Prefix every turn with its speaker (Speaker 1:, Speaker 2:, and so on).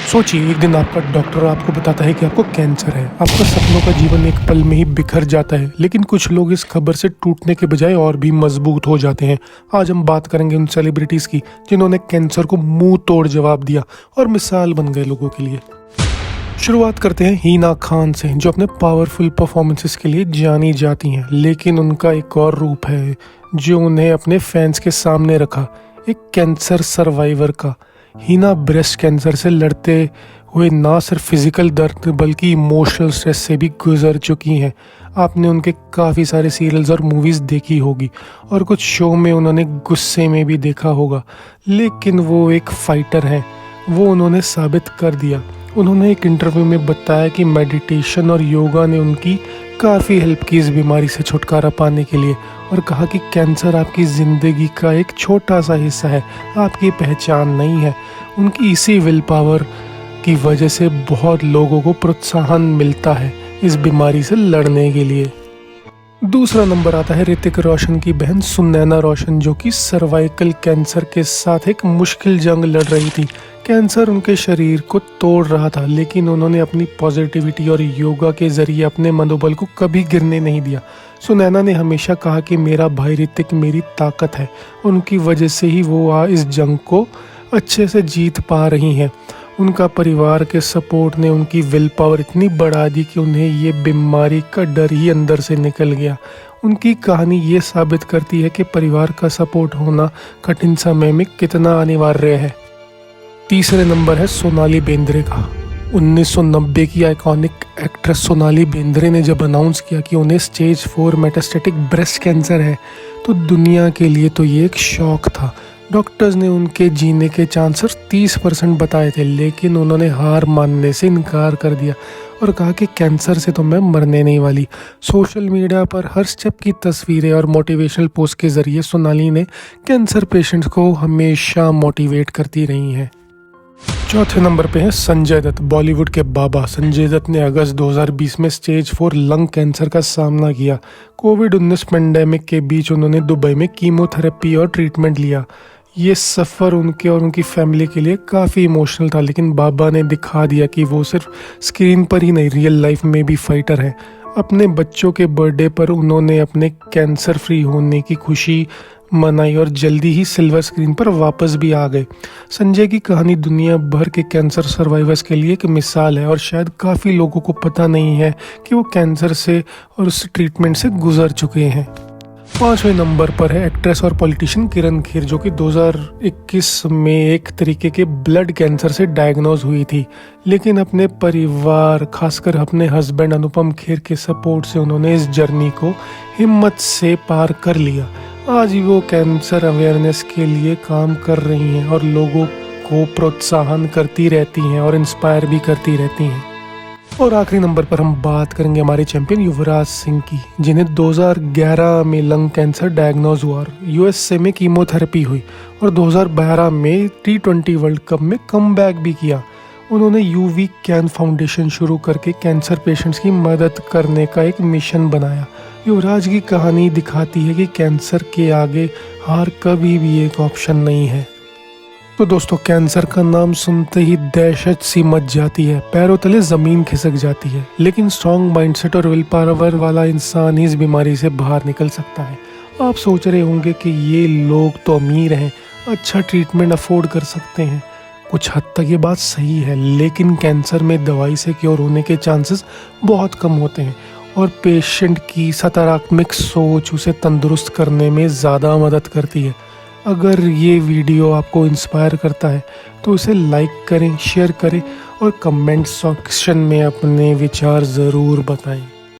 Speaker 1: सोचिए, एक दिन आपका डॉक्टर आपको बताता है कि आपको कैंसर है। आपका सपनों का जीवन एक पल में ही बिखर जाता है, लेकिन कुछ लोग इस खबर से टूटने के बजाय और भी मजबूत हो जाते हैं। आज हम बात करेंगे उन सेलिब्रिटीज की जिन्होंने कैंसर को मुंह तोड़ जवाब दिया और मिसाल बन गए लोगों के लिए। शुरुआत करते हैं हिना खान से, जो अपने पावरफुल परफॉर्मेंसेस के लिए जानी जाती हैं, लेकिन उनका एक और रूप है जो उन्हें अपने फैंस के सामने रखा, एक कैंसर सर्वाइवर का। हिना ब्रेस्ट कैंसर से लड़ते हुए ना सिर्फ फिजिकल दर्द बल्कि इमोशनल स्ट्रेस से भी गुजर चुकी हैं। आपने उनके काफ़ी सारे सीरियल्स और मूवीज़ देखी होगी और कुछ शो में उन्होंने गुस्से में भी देखा होगा, लेकिन वो एक फाइटर हैं। वो उन्होंने साबित कर दिया। उन्होंने एक इंटरव्यू में बताया कि मेडिटेशन और योगा ने उनकी काफ़ी हेल्प की इस बीमारी से छुटकारा पाने के लिए, और कहा कि कैंसर आपकी ज़िंदगी का एक छोटा सा हिस्सा है, आपकी पहचान नहीं है। उनकी इसी विल पावर की वजह से बहुत लोगों को प्रोत्साहन मिलता है इस बीमारी से लड़ने के लिए। दूसरा नंबर आता है ऋतिक रोशन की बहन सुनैना रोशन, जो कि सर्वाइकल कैंसर के साथ एक मुश्किल जंग लड़ रही थी। कैंसर उनके शरीर को तोड़ रहा था, लेकिन उन्होंने अपनी पॉजिटिविटी और योगा के जरिए अपने मनोबल को कभी गिरने नहीं दिया। सुनैना ने हमेशा कहा कि मेरा भाई ऋतिक मेरी ताकत है, उनकी वजह से ही वो इस जंग को अच्छे से जीत पा रही हैं। उनका परिवार के सपोर्ट ने उनकी विल पावर इतनी बढ़ा दी कि उन्हें ये बीमारी का डर ही अंदर से निकल गया। उनकी कहानी ये साबित करती है कि परिवार का सपोर्ट होना कठिन समय में कितना अनिवार्य है। तीसरे नंबर है सोनाली बेंद्रे का। 1990 की आइकॉनिक एक्ट्रेस सोनाली बेंद्रे ने जब अनाउंस किया कि उन्हें स्टेज 4 मेटास्टेटिक ब्रेस्ट कैंसर है, तो दुनिया के लिए तो ये एक शौक था। डॉक्टर्स ने उनके जीने के चांसेस 30% बताए थे, लेकिन उन्होंने हार मानने से इनकार कर दिया और कहा कि कैंसर से तो मैं मरने नहीं वाली। सोशल मीडिया पर हर स्टेप की तस्वीरें और मोटिवेशनल पोस्ट के जरिए सोनाली ने कैंसर पेशेंट्स को हमेशा मोटिवेट करती रही हैं। चौथे नंबर पे है संजय दत्त। बॉलीवुड के बाबा संजय दत्त ने अगस्त 2020 में स्टेज 4 लंग कैंसर का सामना किया। कोविड-19 पेंडेमिक के बीच उन्होंने दुबई में कीमोथेरेपी और ट्रीटमेंट लिया। ये सफ़र उनके और उनकी फैमिली के लिए काफ़ी इमोशनल था, लेकिन बाबा ने दिखा दिया कि वो सिर्फ स्क्रीन पर ही नहीं, रियल लाइफ में भी फाइटर हैं। अपने बच्चों के बर्थडे पर उन्होंने अपने कैंसर फ्री होने की खुशी मनाई और जल्दी ही सिल्वर स्क्रीन पर वापस भी आ गए। संजय की कहानी दुनिया भर के कैंसर सर्वाइवर्स के लिए एक मिसाल है, और शायद काफ़ी लोगों को पता नहीं है कि वो कैंसर से और उस ट्रीटमेंट से गुजर चुके हैं। 5वें नंबर पर है एक्ट्रेस और पॉलिटिशियन किरण खेर, जो कि 2021 में एक तरीके के ब्लड कैंसर से डायग्नोज हुई थी, लेकिन अपने परिवार खासकर अपने हस्बैंड अनुपम खेर के सपोर्ट से उन्होंने इस जर्नी को हिम्मत से पार कर लिया। आज भी वो कैंसर अवेयरनेस के लिए काम कर रही हैं और लोगों को प्रोत्साहन करती रहती हैं और इंस्पायर भी करती रहती हैं। और आखिरी नंबर पर हम बात करेंगे हमारे चैंपियन युवराज सिंह की, जिन्हें 2011 में लंग कैंसर डायग्नोज हुआ और यूएसए में कीमोथेरेपी हुई, और 2012 में T20 वर्ल्ड कप में कमबैक भी किया। उन्होंने यूवी कैन फाउंडेशन शुरू करके कैंसर पेशेंट्स की मदद करने का एक मिशन बनाया। युवराज की कहानी दिखाती है कि कैंसर के आगे हार कभी भी एक ऑप्शन नहीं है। तो दोस्तों, कैंसर का नाम सुनते ही दहशत सी मच जाती है, पैरों तले ज़मीन खिसक जाती है, लेकिन स्ट्रॉन्ग माइंडसेट और विल पावर वाला इंसान ही इस बीमारी से बाहर निकल सकता है। आप सोच रहे होंगे कि ये लोग तो अमीर हैं, अच्छा ट्रीटमेंट अफोर्ड कर सकते हैं। कुछ हद तक ये बात सही है, लेकिन कैंसर में दवाई से क्योर होने के चांसेस बहुत कम होते हैं, और पेशेंट की सकारात्मक सोच उसे तंदुरुस्त करने में ज़्यादा मदद करती है। अगर ये वीडियो आपको इंस्पायर करता है तो उसे लाइक करें, शेयर करें और कमेंट सेक्शन में अपने विचार ज़रूर बताएं।